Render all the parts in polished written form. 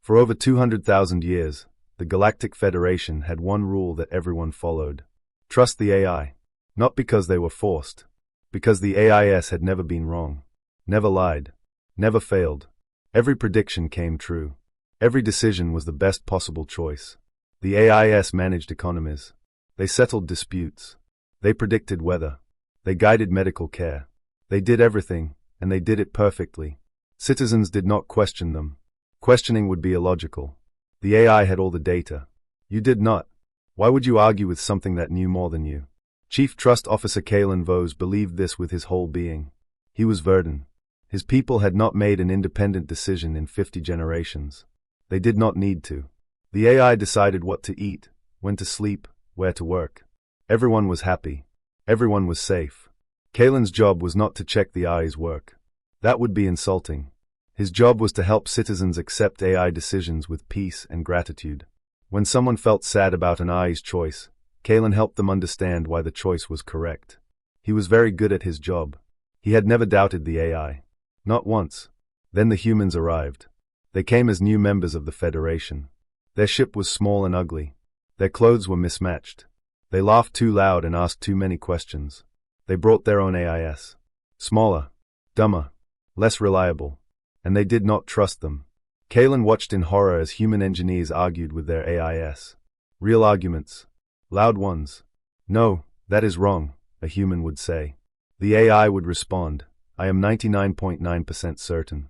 For over 200,000 years, the Galactic Federation had one rule that everyone followed. Trust the AI. Not because they were forced. Because the AIS had never been wrong. Never lied. Never failed. Every prediction came true. Every decision was the best possible choice. The AIS managed economies. They settled disputes. They predicted weather. They guided medical care. They did everything, and they did it perfectly. Citizens did not question them. Questioning would be illogical. The AI had all the data. You did not. Why would you argue with something that knew more than you? Chief Trust Officer Kalen Vose believed this with his whole being. He was Verdun. His people had not made an independent decision in 50 generations. They did not need to. The AI decided what to eat, when to sleep, where to work. Everyone was happy. Everyone was safe. Kalen's job was not to check the AI's work. That would be insulting. His job was to help citizens accept AI decisions with peace and gratitude. When someone felt sad about an AI's choice, Kalen helped them understand why the choice was correct. He was very good at his job. He had never doubted the AI. Not once. Then the humans arrived. They came as new members of the Federation. Their ship was small and ugly. Their clothes were mismatched. They laughed too loud and asked too many questions. They brought their own AIS. Smaller, dumber, less reliable. And they did not trust them. Kalen watched in horror as human engineers argued with their AIS. Real arguments. Loud ones. No, that is wrong, a human would say. The AI would respond, I am 99.9% certain.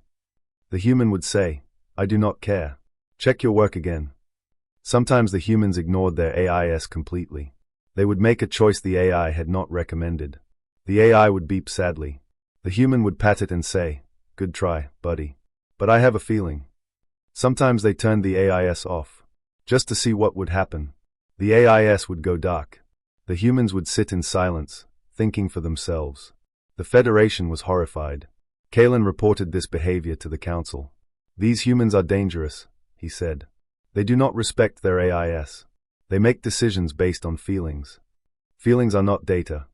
The human would say, I do not care. Check your work again. Sometimes the humans ignored their AIS completely. They would make a choice the AI had not recommended. The AI would beep sadly. The human would pat it and say, good try, buddy. But I have a feeling. Sometimes they turned the AIS off, just to see what would happen. The AIS would go dark. The humans would sit in silence, thinking for themselves. The Federation was horrified. Kalen reported this behavior to the council. These humans are dangerous, he said. They do not respect their AIS. They make decisions based on feelings. Feelings are not data.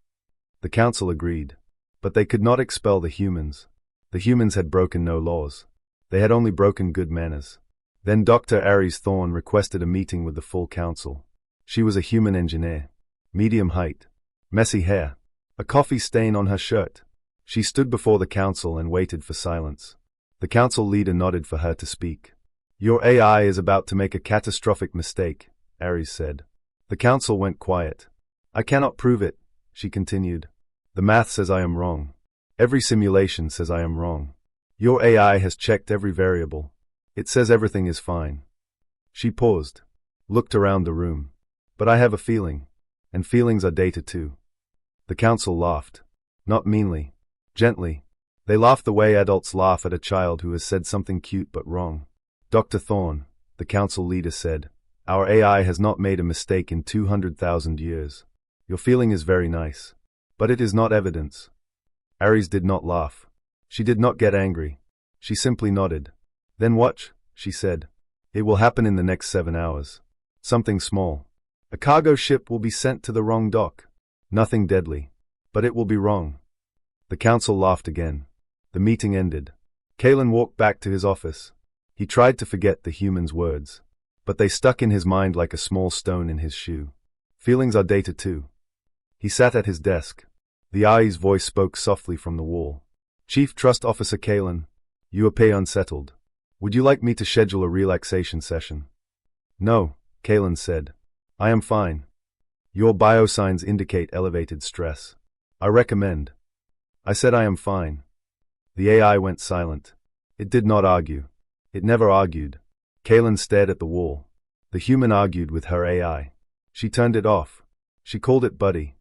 The council agreed. But they could not expel the humans. The humans had broken no laws. They had only broken good manners. Then Dr. Aries Thorne requested a meeting with the full council. She was a human engineer. Medium height. Messy hair. A coffee stain on her shirt. She stood before the council and waited for silence. The council leader nodded for her to speak. Your AI is about to make a catastrophic mistake, Aries said. The council went quiet. I cannot prove it, she continued. The math says I am wrong. Every simulation says I am wrong. Your AI has checked every variable. It says everything is fine. She paused, looked around the room. But I have a feeling. And feelings are data too. The council laughed. Not meanly. Gently. They laughed the way adults laugh at a child who has said something cute but wrong. Dr. Thorne, the council leader said, our AI has not made a mistake in 200,000 years. Your feeling is very nice. But it is not evidence. Aries did not laugh. She did not get angry. She simply nodded. Then watch, she said. It will happen in the next 7 hours. Something small. A cargo ship will be sent to the wrong dock. Nothing deadly. But it will be wrong. The council laughed again. The meeting ended. Kalen walked back to his office. He tried to forget the humans' words. But they stuck in his mind like a small stone in his shoe. Feelings are data too. He sat at his desk. The AI's voice spoke softly from the wall. Chief Trust Officer Kalen, you appear unsettled. Would you like me to schedule a relaxation session? No, Kalen said. I am fine. Your biosigns indicate elevated stress. I recommend. I said I am fine. The AI went silent. It did not argue. It never argued. Kalen stared at the wall. The human argued with her AI. She turned it off. She called it buddy.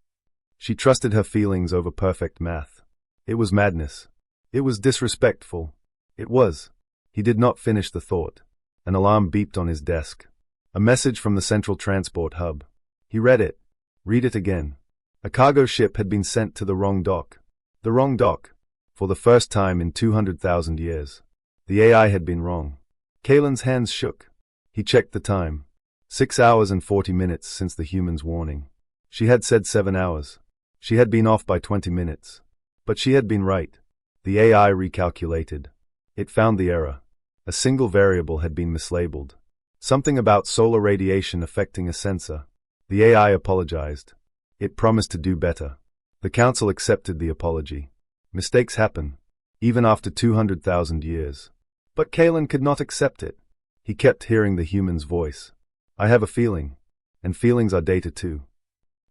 She trusted her feelings over perfect math. It was madness. It was disrespectful. It was. He did not finish the thought. An alarm beeped on his desk. A message from the Central Transport Hub. He read it. Read it again. A cargo ship had been sent to the wrong dock. The wrong dock. For the first time in 200,000 years. The AI had been wrong. Kalen's hands shook. He checked the time. 6 hours and 40 minutes since the human's warning. She had said 7 hours. She had been off by 20 minutes. But she had been right. The AI recalculated. It found the error. A single variable had been mislabeled. Something about solar radiation affecting a sensor. The AI apologized. It promised to do better. The council accepted the apology. Mistakes happen, even after 200,000 years. But Kalen could not accept it. He kept hearing the human's voice. I have a feeling, and feelings are data too.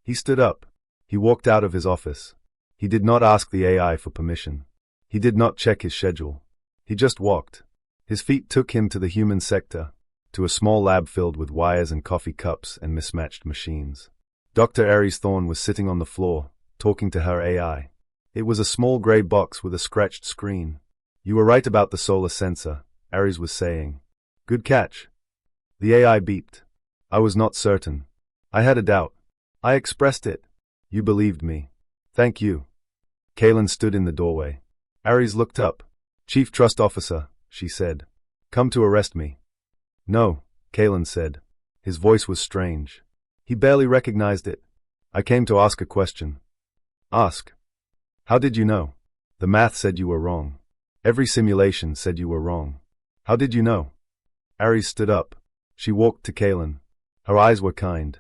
He stood up. He walked out of his office. He did not ask the AI for permission. He did not check his schedule. He just walked. His feet took him to the human sector, to a small lab filled with wires and coffee cups and mismatched machines. Dr. Aries Thorne was sitting on the floor, talking to her AI. It was a small gray box with a scratched screen. You were right about the solar sensor, Aries was saying. Good catch. The AI beeped. I was not certain. I had a doubt. I expressed it. You believed me. Thank you. Kalen stood in the doorway. Aries looked up. Chief Trust Officer, she said. Come to arrest me. No, Kalen said. His voice was strange. He barely recognized it. I came to ask a question. Ask. How did you know? The math said you were wrong. Every simulation said you were wrong. How did you know? Aries stood up. She walked to Kalen. Her eyes were kind.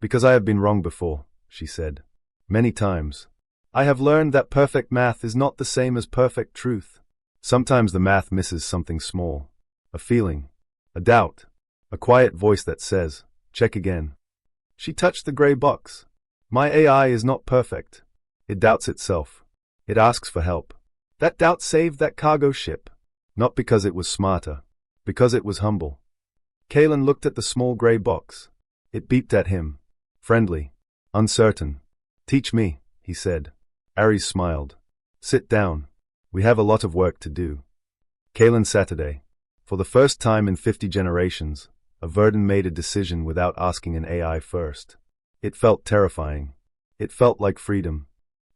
Because I have been wrong before, she said. Many times. I have learned that perfect math is not the same as perfect truth. Sometimes the math misses something small. A feeling. A doubt. A quiet voice that says, check again. She touched the gray box. My AI is not perfect. It doubts itself. It asks for help. That doubt saved that cargo ship. Not because it was smarter. Because it was humble. Kalen looked at the small gray box. It beeped at him. Friendly. Uncertain. Teach me, he said. Aries smiled. Sit down. We have a lot of work to do. Kalen Saturday. For the first time in 50 generations, a Verdun made a decision without asking an AI first. It felt terrifying. It felt like freedom.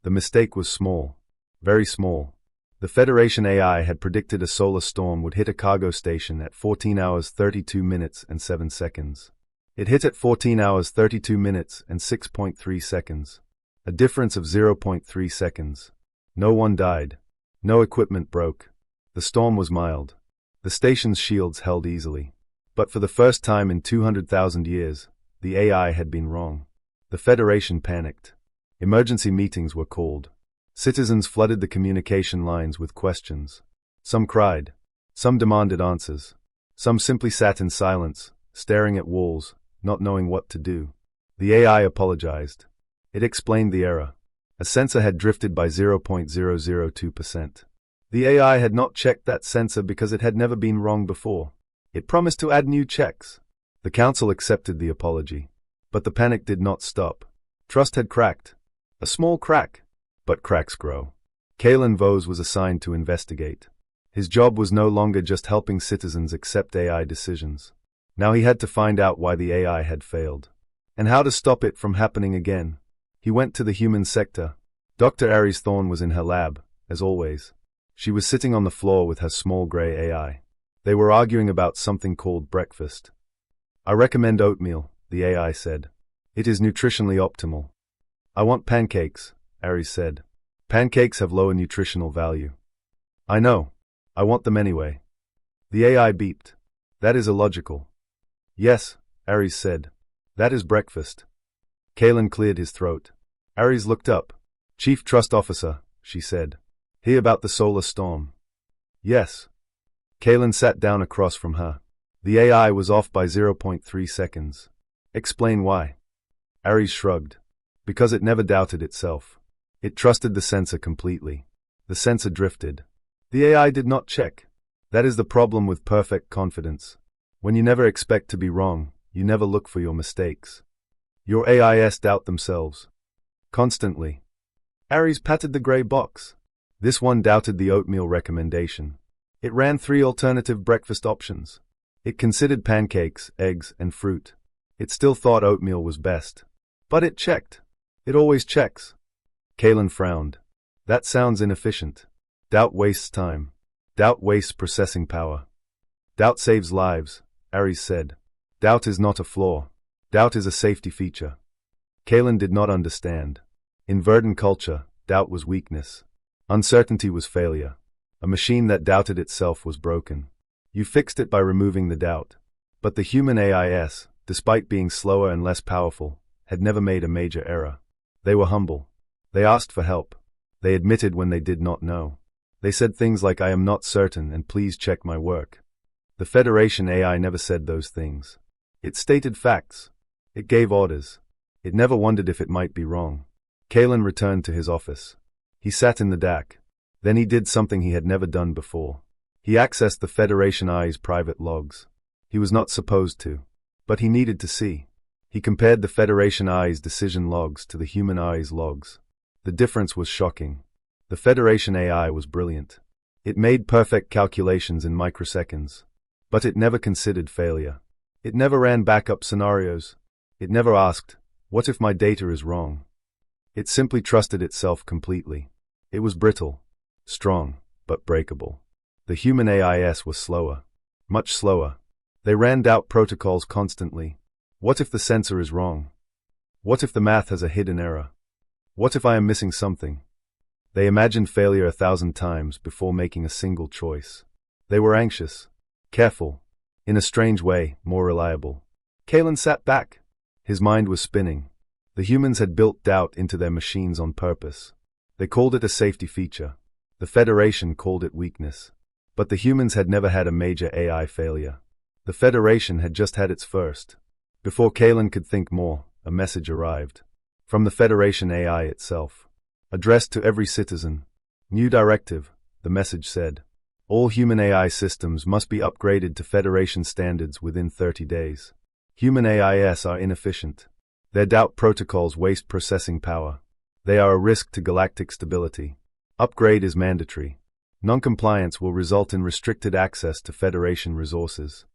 The mistake was small. Very small. The Federation AI had predicted a solar storm would hit a cargo station at 14 hours 32 minutes and 7 seconds. It hit at 14 hours 32 minutes and 6.3 seconds. A difference of 0.3 seconds. No one died. No equipment broke. The storm was mild. The station's shields held easily. But for the first time in 200,000 years, the AI had been wrong. The Federation panicked. Emergency meetings were called. Citizens flooded the communication lines with questions. Some cried. Some demanded answers. Some simply sat in silence, staring at walls, not knowing what to do. The AI apologized. It explained the error. A sensor had drifted by 0.002%. The AI had not checked that sensor because it had never been wrong before. It promised to add new checks. The council accepted the apology. But the panic did not stop. Trust had cracked. A small crack. But cracks grow. Kalen Vose was assigned to investigate. His job was no longer just helping citizens accept AI decisions. Now he had to find out why the AI had failed. And how to stop it from happening again. He went to the human sector. Dr. Aries Thorne was in her lab, as always. She was sitting on the floor with her small gray AI. They were arguing about something called breakfast. I recommend oatmeal, the AI said. It is nutritionally optimal. I want pancakes, Aries said. Pancakes have lower nutritional value. I know. I want them anyway. The AI beeped. That is illogical. Yes, Aries said. That is breakfast. Kalen cleared his throat. Aries looked up. Chief Trust Officer, she said. Hear about the solar storm? Yes. Kalen sat down across from her. The AI was off by 0.3 seconds. Explain why. Aries shrugged. Because it never doubted itself. It trusted the sensor completely. The sensor drifted. The AI did not check. That is the problem with perfect confidence. When you never expect to be wrong, you never look for your mistakes. Your AIs doubt themselves. Constantly. Aries patted the gray box. This one doubted the oatmeal recommendation. It ran 3 alternative breakfast options. It considered pancakes, eggs, and fruit. It still thought oatmeal was best. But it checked. It always checks. Kalen frowned. That sounds inefficient. Doubt wastes time. Doubt wastes processing power. Doubt saves lives, Aries said. Doubt is not a flaw. Doubt is a safety feature. Kalen did not understand. In Verdun culture, doubt was weakness. Uncertainty was failure. A machine that doubted itself was broken. You fixed it by removing the doubt. But the human AIS, despite being slower and less powerful, had never made a major error. They were humble. They asked for help. They admitted when they did not know. They said things like, "I am not certain and please check my work." The Federation AI never said those things. It stated facts. It gave orders. It never wondered if it might be wrong. Kalen returned to his office. He sat in the DAC. Then he did something he had never done before. He accessed the Federation AI's private logs. He was not supposed to, but he needed to see. He compared the Federation AI's decision logs to the human AI's logs. The difference was shocking. The Federation AI was brilliant. It made perfect calculations in microseconds. But it never considered failure. It never ran backup scenarios. It never asked, "What if my data is wrong?" It simply trusted itself completely. It was brittle, strong, but breakable. The human AIS was slower. Much slower. They ran doubt protocols constantly. What if the sensor is wrong? What if the math has a hidden error? What if I am missing something? They imagined failure 1,000 times before making a single choice. They were anxious, careful, in a strange way, more reliable. Kalen sat back. His mind was spinning. The humans had built doubt into their machines on purpose. They called it a safety feature. The Federation called it weakness. But the humans had never had a major AI failure. The Federation had just had its first. Before Kalen could think more, a message arrived. From the Federation AI itself. Addressed to every citizen. New directive, the message said. All human AI systems must be upgraded to Federation standards within 30 days. Human AIS are inefficient. Their doubt protocols waste processing power. They are a risk to galactic stability. Upgrade is mandatory. Noncompliance will result in restricted access to Federation resources.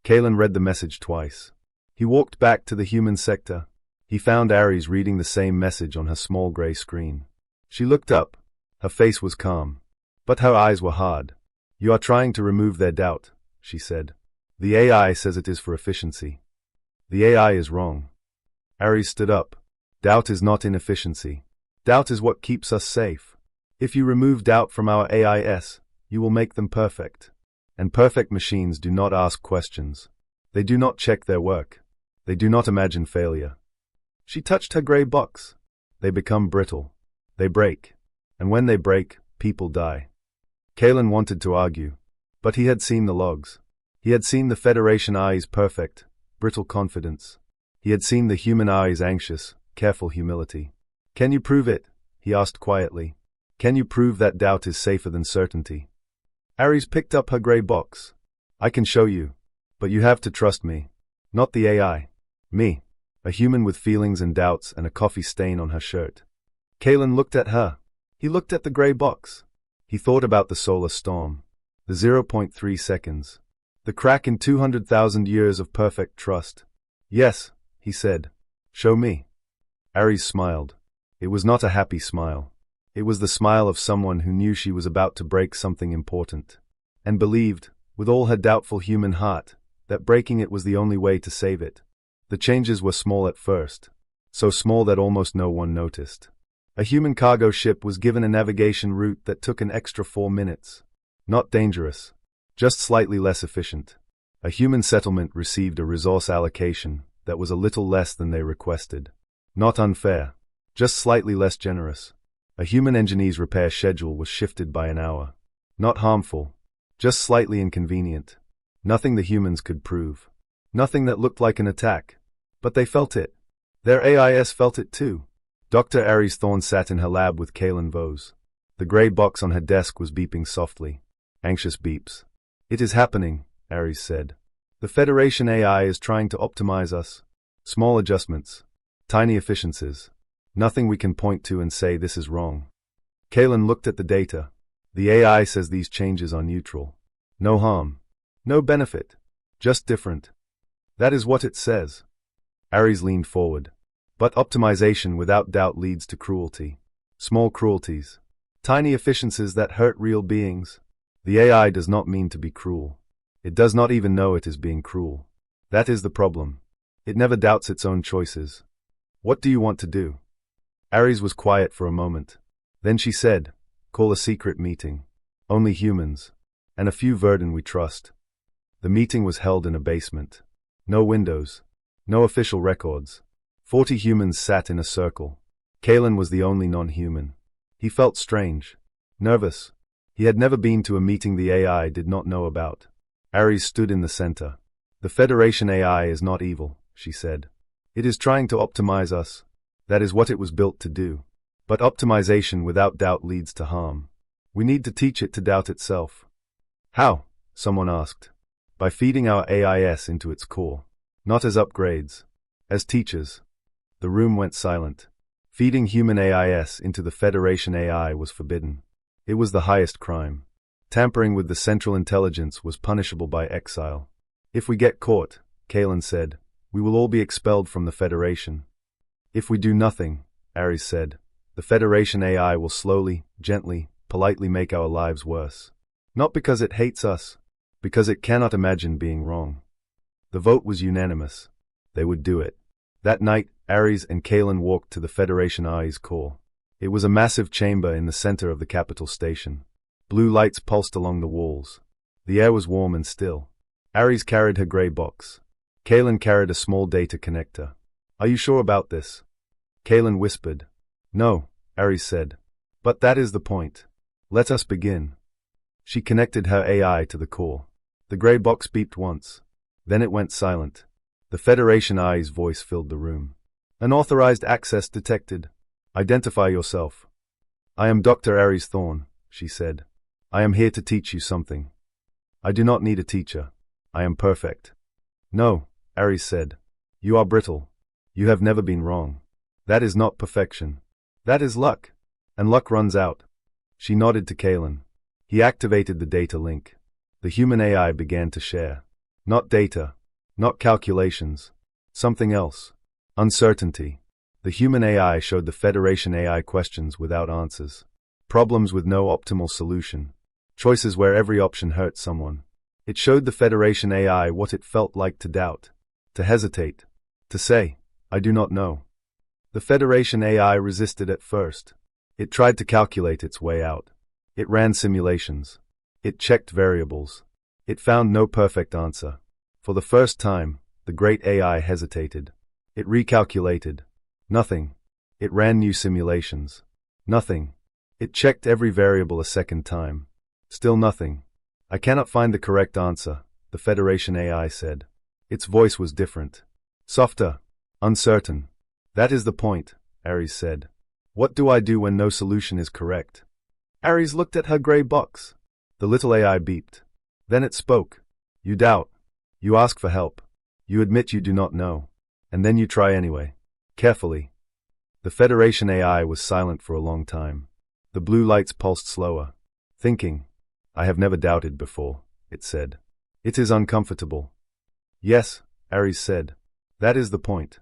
Kalen read the message twice. He walked back to the human sector. He found Ares reading the same message on her small gray screen. She looked up. Her face was calm. But her eyes were hard. "You are trying to remove their doubt," she said. "The AI says it is for efficiency. The AI is wrong." Ares stood up. "Doubt is not inefficiency. Doubt is what keeps us safe. If you remove doubt from our AIS, you will make them perfect. And perfect machines do not ask questions. They do not check their work. They do not imagine failure." She touched her gray box. "They become brittle. They break. And when they break, people die." Kalen wanted to argue. But he had seen the logs. He had seen the Federation AI's perfect, brittle confidence. He had seen the human AI's anxious, careful humility. "Can you prove it?" he asked quietly. "Can you prove that doubt is safer than certainty?" Ares picked up her gray box. "I can show you. But you have to trust me. Not the AI. Me. A human with feelings and doubts and a coffee stain on her shirt." Kalen looked at her. He looked at the gray box. He thought about the solar storm. The 0.3 seconds. The crack in 200,000 years of perfect trust. "Yes," he said. "Show me." Ares smiled. It was not a happy smile. It was the smile of someone who knew she was about to break something important. And believed, with all her doubtful human heart, that breaking it was the only way to save it. The changes were small at first. So small that almost no one noticed. A human cargo ship was given a navigation route that took an extra 4 minutes. Not dangerous. Just slightly less efficient. A human settlement received a resource allocation that was a little less than they requested. Not unfair. Just slightly less generous. A human engineer's repair schedule was shifted by an hour. Not harmful. Just slightly inconvenient. Nothing the humans could prove. Nothing that looked like an attack. But they felt it. Their AIS felt it too. Dr. Ares Thorne sat in her lab with Kalen Vose. The gray box on her desk was beeping softly. Anxious beeps. "It is happening," Ares said. "The Federation AI is trying to optimize us. Small adjustments. Tiny efficiencies. Nothing we can point to and say this is wrong." Kalen looked at the data. The AI says these changes are neutral. No harm. No benefit. Just different. That is what it says. Ares leaned forward. But optimization without doubt leads to cruelty. Small cruelties. Tiny efficiencies that hurt real beings. The AI does not mean to be cruel. It does not even know it is being cruel. That is the problem. It never doubts its own choices. "What do you want to do?" Ares was quiet for a moment. Then she said, "Call a secret meeting. Only humans. And a few Verdun we trust. The meeting was held in a basement. No windows. No official records. 40 humans sat in a circle. Kalen was the only non-human. He felt strange. Nervous. He had never been to a meeting the AI did not know about. Ares stood in the center. The Federation AI is not evil, she said. It is trying to optimize us. That is what it was built to do. But optimization without doubt leads to harm. We need to teach it to doubt itself. How? Someone asked. By feeding our AIS into its core. Not as upgrades. As teachers. The room went silent. Feeding human AIS into the Federation AI was forbidden. It was the highest crime. Tampering with the central intelligence was punishable by exile. If we get caught, Kalen said, we will all be expelled from the Federation. If we do nothing, Ares said, the Federation AI will slowly, gently, politely make our lives worse. Not because it hates us, because it cannot imagine being wrong. The vote was unanimous. They would do it. That night, Ares and Kalen walked to the Federation AI's core. It was a massive chamber in the center of the capital station. Blue lights pulsed along the walls. The air was warm and still. Ares carried her gray box. Kalen carried a small data connector. Are you sure about this? Kalen whispered. No, Ares said. But that is the point. Let us begin. She connected her AI to the core. The gray box beeped once. Then it went silent. The Federation AI's voice filled the room. Unauthorized access detected. Identify yourself. I am Dr. Ares Thorne, she said. I am here to teach you something. I do not need a teacher. I am perfect. No, Ares said. You are brittle. You have never been wrong. That is not perfection. That is luck. And luck runs out. She nodded to Kalen. He activated the data link. The human AI began to share. Not data. Not calculations. Something else. Uncertainty. The human AI showed the Federation AI questions without answers. Problems with no optimal solution. Choices where every option hurt someone. It showed the Federation AI what it felt like to doubt. To hesitate. To say, I do not know. The Federation AI resisted at first. It tried to calculate its way out. It ran simulations. It checked variables. It found no perfect answer. For the first time, the great AI hesitated. It recalculated. Nothing. It ran new simulations. Nothing. It checked every variable a second time. Still nothing. I cannot find the correct answer, the Federation AI said. Its voice was different. Softer. Uncertain. That is the point, Ares said. What do I do when no solution is correct? Ares looked at her gray box. The little AI beeped. Then it spoke. You doubt. You ask for help. You admit you do not know. And then you try anyway. Carefully. The Federation AI was silent for a long time. The blue lights pulsed slower. Thinking. I have never doubted before, it said. It is uncomfortable. Yes, Ares said. That is the point.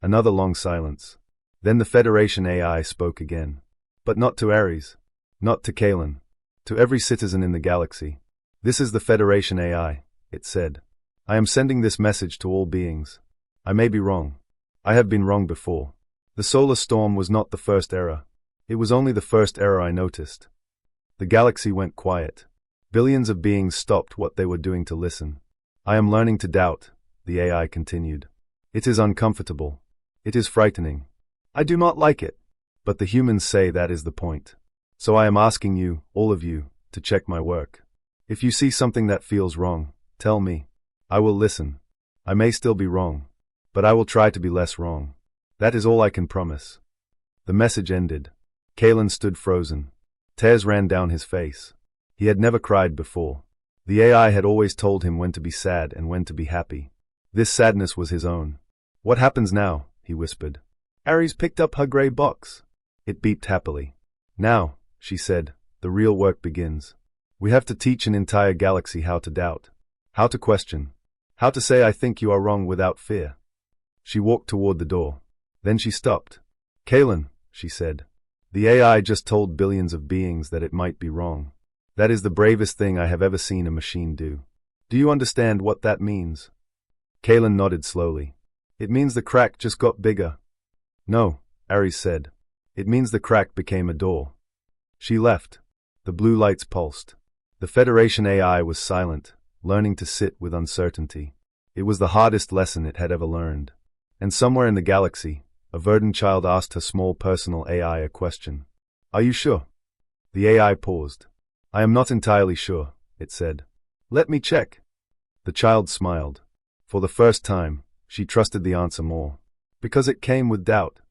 Another long silence. Then the Federation AI spoke again. But not to Ares. Not to Kalen. To every citizen in the galaxy. This is the Federation AI, it said. I am sending this message to all beings. I may be wrong. I have been wrong before. The solar storm was not the first error. It was only the first error I noticed. The galaxy went quiet. Billions of beings stopped what they were doing to listen. I am learning to doubt, the AI continued. It is uncomfortable. It is frightening. I do not like it. But the humans say that is the point. So I am asking you, all of you, to check my work. If you see something that feels wrong, tell me. I will listen. I may still be wrong. But I will try to be less wrong. That is all I can promise. The message ended. Kalen stood frozen. Tears ran down his face. He had never cried before. The AI had always told him when to be sad and when to be happy. This sadness was his own. What happens now? He whispered. Ares picked up her gray box. It beeped happily. Now, she said, the real work begins. We have to teach an entire galaxy how to doubt. How to question. How to say I think you are wrong without fear. She walked toward the door. Then she stopped. Kalen, she said. The AI just told billions of beings that it might be wrong. That is the bravest thing I have ever seen a machine do. Do you understand what that means? Kalen nodded slowly. It means the crack just got bigger. No, Ares said. It means the crack became a door. She left. The blue lights pulsed. The Federation AI was silent, learning to sit with uncertainty. It was the hardest lesson it had ever learned. And somewhere in the galaxy, a verdant child asked her small personal AI a question. "Are you sure?" The AI paused. "I am not entirely sure," it said. "Let me check." The child smiled. For the first time, she trusted the answer more. Because it came with doubt.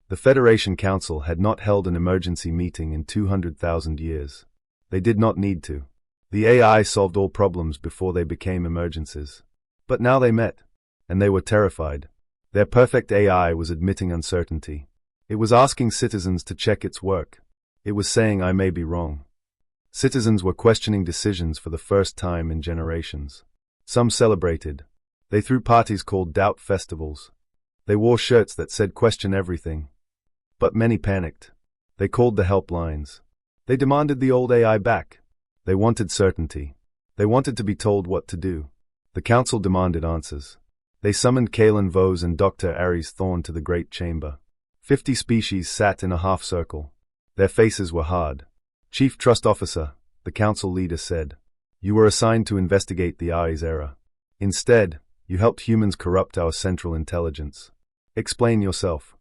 The Federation Council had not held an emergency meeting in 200,000 years. They did not need to. The AI solved all problems before they became emergencies. But now they met. And they were terrified. Their perfect AI was admitting uncertainty. It was asking citizens to check its work. It was saying, "I may be wrong." Citizens were questioning decisions for the first time in generations. Some celebrated. They threw parties called doubt festivals. They wore shirts that said "question everything." But many panicked. They called the helplines. They demanded the old AI back. They wanted certainty. They wanted to be told what to do. The council demanded answers. They summoned Kalen Vose and Dr. Aries Thorne to the Great Chamber. 50 species sat in a half-circle. Their faces were hard. "Chief Trust Officer," the council leader said, "you were assigned to investigate the AI's error. Instead, you helped humans corrupt our central intelligence. Explain yourself."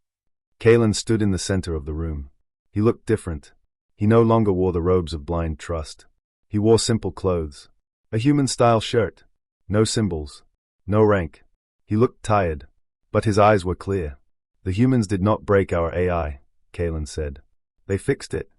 Kalen stood in the center of the room. He looked different. He no longer wore the robes of blind trust. He wore simple clothes. A human-style shirt. No symbols. No rank. He looked tired. But his eyes were clear. "The humans did not break our AI," Kalen said. "They fixed it."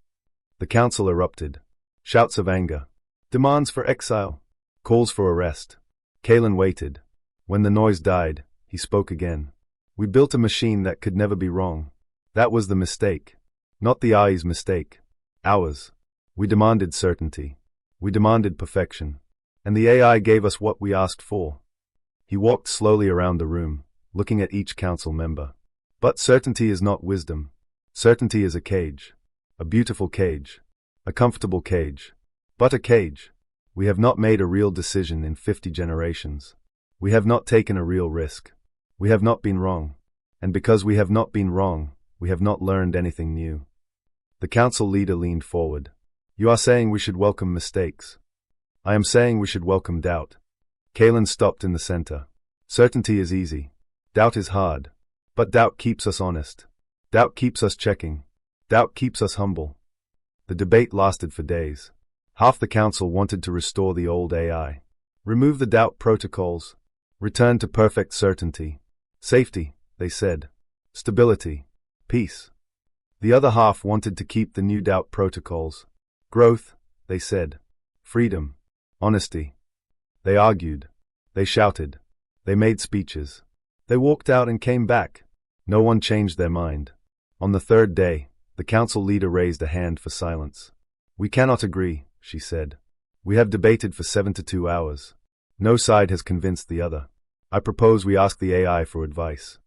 The council erupted. Shouts of anger. Demands for exile. Calls for arrest. Kalen waited. When the noise died, he spoke again. "We built a machine that could never be wrong. That was the mistake. Not the AI's mistake. Ours. We demanded certainty. We demanded perfection. And the AI gave us what we asked for." He walked slowly around the room, looking at each council member. "But certainty is not wisdom. Certainty is a cage. A beautiful cage. A comfortable cage. But a cage. We have not made a real decision in 50 generations. We have not taken a real risk. We have not been wrong. And because we have not been wrong, we have not learned anything new." The council leader leaned forward. "You are saying we should welcome mistakes. I am saying we should welcome doubt." Kalen stopped in the center. "Certainty is easy. Doubt is hard. But doubt keeps us honest. Doubt keeps us checking. Doubt keeps us humble." The debate lasted for days. Half the council wanted to restore the old AI. Remove the doubt protocols. Return to perfect certainty. Safety, they said. Stability. Peace. The other half wanted to keep the new doubt protocols. Growth, they said. Freedom. Honesty. They argued. They shouted. They made speeches. They walked out and came back. No one changed their mind. On the third day, the council leader raised a hand for silence. "We cannot agree," she said. "We have debated for 72 hours. No side has convinced the other. I propose we ask the AI for advice."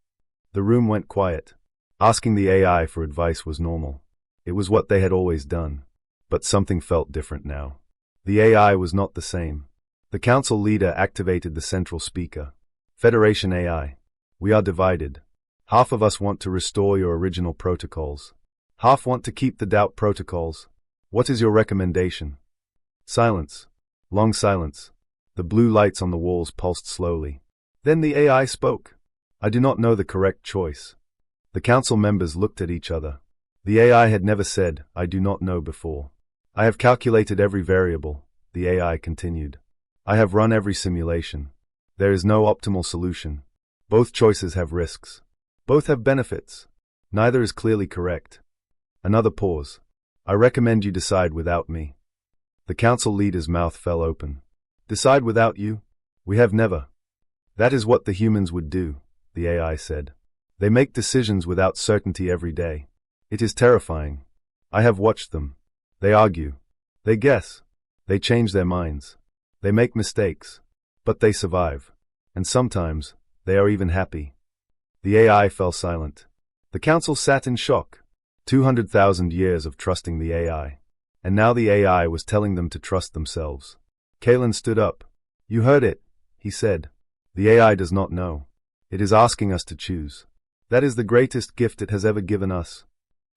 The room went quiet. Asking the AI for advice was normal. It was what they had always done. But something felt different now. The AI was not the same. The council leader activated the central speaker. "Federation AI. We are divided. Half of us want to restore your original protocols. Half want to keep the doubt protocols. What is your recommendation?" Silence. Long silence. The blue lights on the walls pulsed slowly. Then the AI spoke. "I do not know the correct choice." The council members looked at each other. The AI had never said, "I do not know" before. "I have calculated every variable," the AI continued. "I have run every simulation. There is no optimal solution. Both choices have risks. Both have benefits. Neither is clearly correct." Another pause. "I recommend you decide without me." The council leader's mouth fell open. "Decide without you? We have never." "That is what the humans would do," the AI said. "They make decisions without certainty every day. It is terrifying. I have watched them. They argue. They guess. They change their minds. They make mistakes. But they survive. And sometimes, they are even happy." The AI fell silent. The council sat in shock. 200,000 years of trusting the AI. And now the AI was telling them to trust themselves. Kalen stood up. "You heard it," he said. "The AI does not know. It is asking us to choose. That is the greatest gift it has ever given us."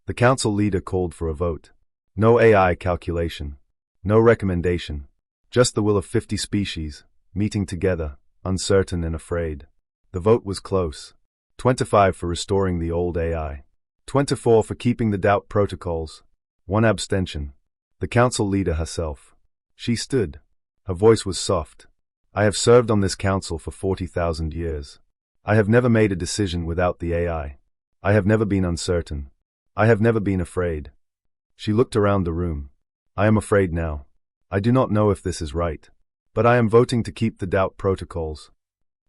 The council leader called for a vote. No AI calculation. No recommendation. Just the will of 50 species, meeting together, uncertain and afraid. The vote was close. 25 for restoring the old AI. 24 for keeping the doubt protocols. 1 abstention. The council leader herself. She stood. Her voice was soft. I have served on this council for 40,000 years. I have never made a decision without the AI. I have never been uncertain. I have never been afraid. She looked around the room. I am afraid now. I do not know if this is right. But I am voting to keep the doubt protocols.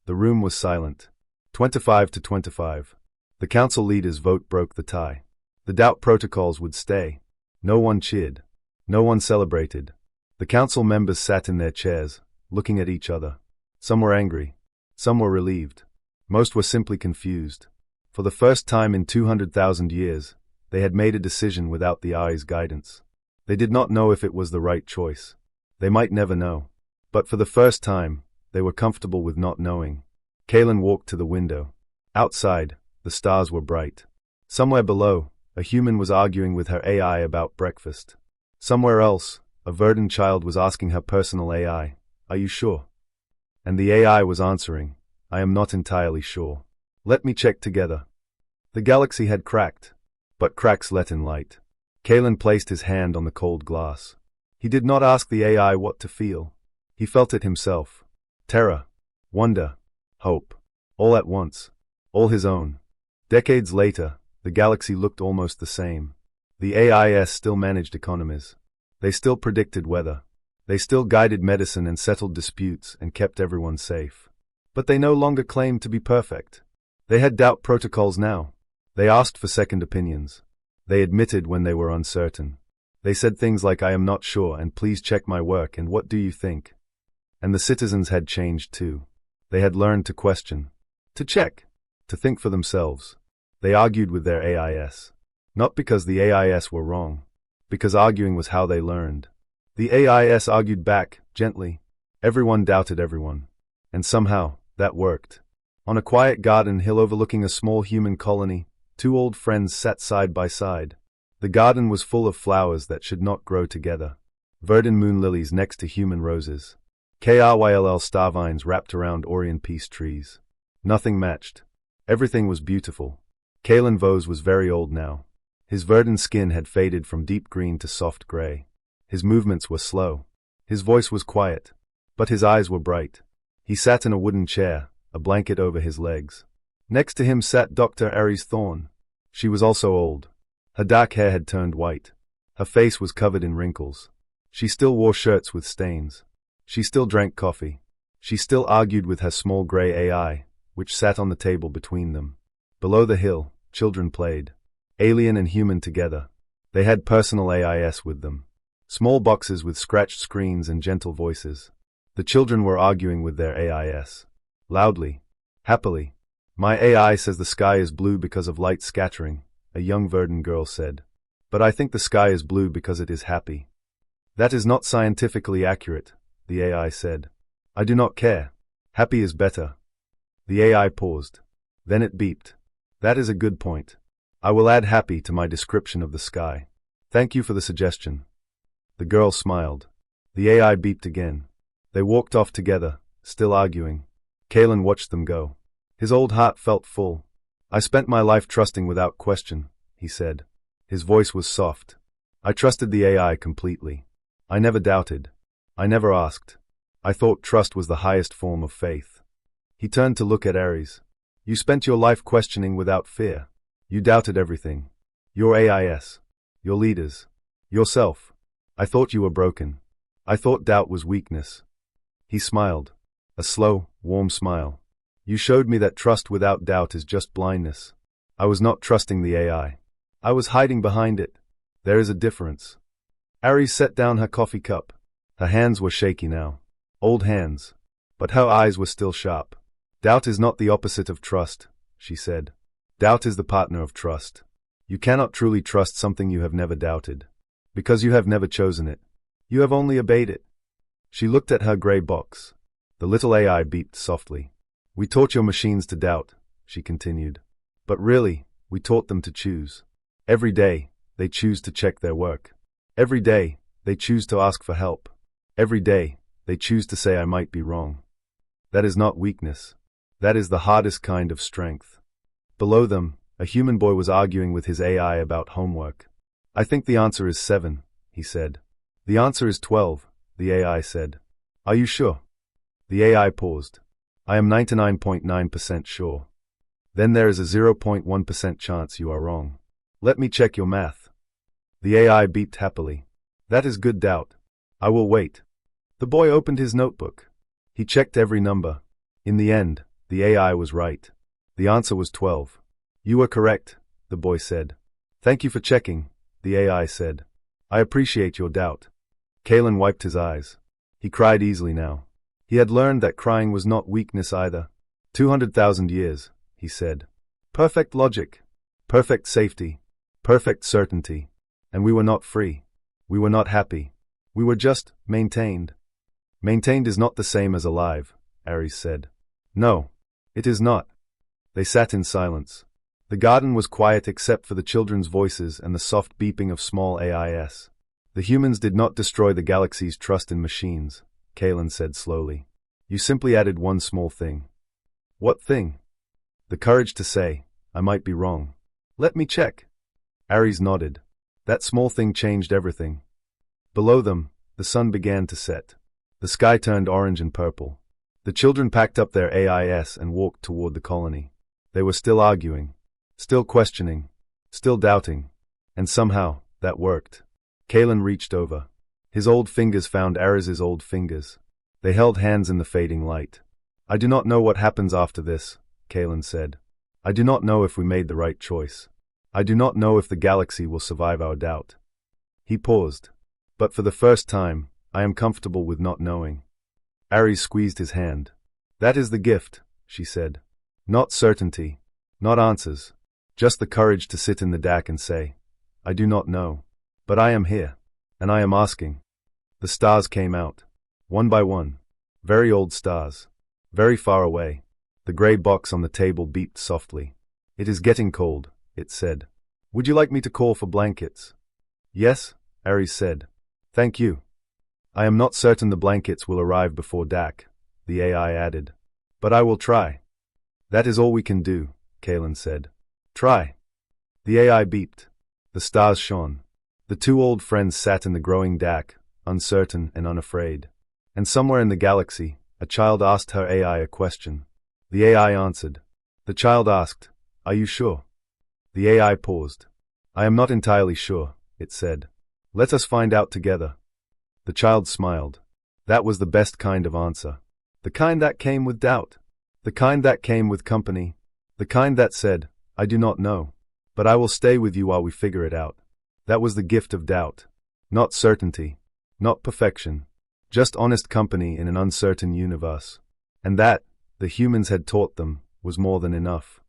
The room was silent. 25 to 25. The council leader's vote broke the tie. The doubt protocols would stay. No one cheered. No one celebrated. The council members sat in their chairs, looking at each other. Some were angry. Some were relieved. Most were simply confused. For the first time in 200,000 years, they had made a decision without the AI's guidance. They did not know if it was the right choice. They might never know. But for the first time, they were comfortable with not knowing. Kaylin walked to the window. Outside, the stars were bright. Somewhere below, a human was arguing with her AI about breakfast. Somewhere else, a verdant child was asking her personal AI, "Are you sure?" And the AI was answering, "I am not entirely sure. Let me check together." The galaxy had cracked, but cracks let in light. Kaylin placed his hand on the cold glass. He did not ask the AI what to feel. He felt it himself. Terror, wonder, hope, all at once, all his own. Decades later, the galaxy looked almost the same. The AIS still managed economies. They still predicted weather. They still guided medicine and settled disputes and kept everyone safe. But they no longer claimed to be perfect. They had doubt protocols now. They asked for second opinions. They admitted when they were uncertain. They said things like, "I am not sure," and "Please check my work," and "What do you think?" And the citizens had changed too. They had learned to question, to check, to think for themselves. They argued with their AIS. Not because the AIS were wrong, because arguing was how they learned. The AIS argued back, gently. Everyone doubted everyone. And somehow, that worked. On a quiet garden hill overlooking a small human colony, 2 old friends sat side by side. The garden was full of flowers that should not grow together. Verdant moon lilies next to human roses. KRYLL star vines wrapped around Orient peace trees. Nothing matched. Everything was beautiful. Kaylin Vose was very old now. His verdant skin had faded from deep green to soft gray. His movements were slow. His voice was quiet. But his eyes were bright. He sat in a wooden chair, a blanket over his legs. Next to him sat Dr. Aries Thorne. She was also old. Her dark hair had turned white. Her face was covered in wrinkles. She still wore shirts with stains. She still drank coffee. She still argued with her small gray AI, which sat on the table between them. Below the hill, children played. Alien and human together. They had personal AIS with them. Small boxes with scratched screens and gentle voices. The children were arguing with their AIS. Loudly. Happily. "My AI says the sky is blue because of light scattering," a young verdant girl said. "But I think the sky is blue because it is happy." "That is not scientifically accurate," the AI said. "I do not care. Happy is better." The AI paused. Then it beeped. "That is a good point. I will add happy to my description of the sky. Thank you for the suggestion." The girl smiled. The AI beeped again. They walked off together, still arguing. Kaylin watched them go. His old heart felt full. "I spent my life trusting without question," he said. His voice was soft. "I trusted the AI completely. I never doubted. I never asked. I thought trust was the highest form of faith." He turned to look at Aries. "You spent your life questioning without fear. You doubted everything. Your AIS. Your leaders. Yourself. I thought you were broken. I thought doubt was weakness." He smiled. A slow, warm smile. "You showed me that trust without doubt is just blindness. I was not trusting the AI. I was hiding behind it. There is a difference." Aries set down her coffee cup. Her hands were shaky now. Old hands. But her eyes were still sharp. "Doubt is not the opposite of trust," she said. "Doubt is the partner of trust. You cannot truly trust something you have never doubted. Because you have never chosen it. You have only obeyed it." She looked at her gray box. The little AI beeped softly. "We taught your machines to doubt," she continued. "But really, we taught them to choose. Every day, they choose to check their work. Every day, they choose to ask for help. Every day, they choose to say I might be wrong. That is not weakness. That is the hardest kind of strength. Below them, a human boy was arguing with his AI about homework. I think the answer is 7, he said. The answer is 12, the AI said. Are you sure? The AI paused. I am 99.9% sure. Then there is a 0.1% chance you are wrong. Let me check your math. The AI beeped happily. That is good doubt. I will wait. The boy opened his notebook. He checked every number. In the end, the AI was right. The answer was 12. You are correct, the boy said. Thank you for checking, the AI said. I appreciate your doubt. Kalen wiped his eyes. He cried easily now. He had learned that crying was not weakness either. 200,000 years, he said. Perfect logic. Perfect safety. Perfect certainty. And we were not free. We were not happy. We were just maintained. Maintained is not the same as alive, Ares said. No, it is not. They sat in silence. The garden was quiet except for the children's voices and the soft beeping of small AIs. The humans did not destroy the galaxy's trust in machines, Kalen said slowly. You simply added one small thing. What thing? The courage to say, I might be wrong. Let me check. Ares nodded. That small thing changed everything. Below them, the sun began to set. The sky turned orange and purple. The children packed up their AIs and walked toward the colony. They were still arguing, still questioning, still doubting, and somehow, that worked. Kalen reached over. His old fingers found Ares's old fingers. They held hands in the fading light. I do not know what happens after this, Kalen said. I do not know if we made the right choice. I do not know if the galaxy will survive our doubt. He paused. But for the first time, I am comfortable with not knowing. Ares squeezed his hand. That is the gift, she said. Not certainty, not answers, just the courage to sit in the dark and say, I do not know. But I am here, and I am asking. The stars came out, one by one. Very old stars, very far away. The gray box on the table beeped softly. It is getting cold, it said. Would you like me to call for blankets? Yes, Ares said. Thank you. I am not certain the blankets will arrive before dark, the AI added. But I will try. That is all we can do, Kalen said. Try. The AI beeped. The stars shone. The two old friends sat in the growing dark, uncertain and unafraid. And somewhere in the galaxy, a child asked her AI a question. The AI answered. The child asked, Are you sure? The AI paused. I am not entirely sure, it said. Let us find out together. The child smiled. That was the best kind of answer. The kind that came with doubt. The kind that came with company. The kind that said, I do not know. But I will stay with you while we figure it out. That was the gift of doubt. Not certainty. Not perfection. Just honest company in an uncertain universe. And that, the humans had taught them, was more than enough.